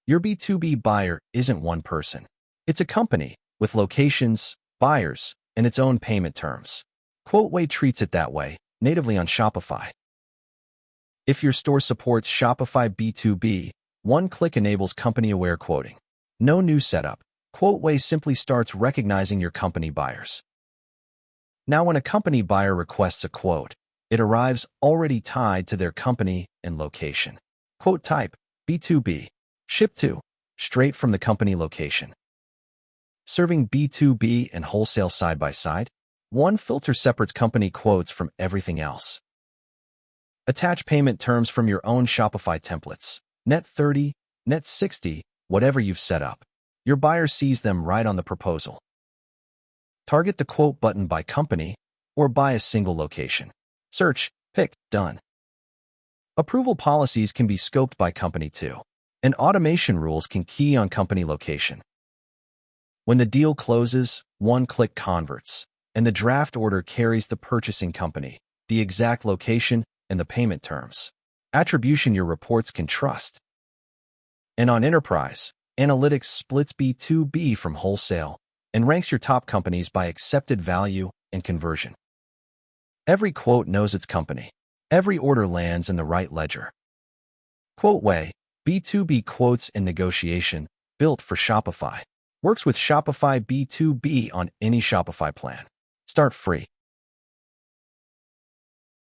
Your B2B buyer isn't one person. It's a company with locations, buyers, and its own payment terms. QuotWay treats it that way, natively on Shopify. If your store supports Shopify B2B, one click enables company-aware quoting. No new setup. QuotWay simply starts recognizing your company buyers. Now, when a company buyer requests a quote, it arrives already tied to their company and location. Quote type, B2B. Ship to, straight from the company location. Serving B2B and wholesale side by side, one filter separates company quotes from everything else. Attach payment terms from your own Shopify templates. Net 30, net 60, whatever you've set up. Your buyer sees them right on the proposal. Target the quote button by company or by a single location. Search, pick, done. Approval policies can be scoped by company too, and automation rules can key on company location. When the deal closes, one click converts, and the draft order carries the purchasing company, the exact location, and the payment terms. Attribution your reports can trust. And on Enterprise, Analytics splits B2B from wholesale and ranks your top companies by accepted value and conversion. Every quote knows its company. Every order lands in the right ledger. QuotWay, B2B quotes and negotiation, built for Shopify. Works with Shopify B2B on any Shopify plan. Start free.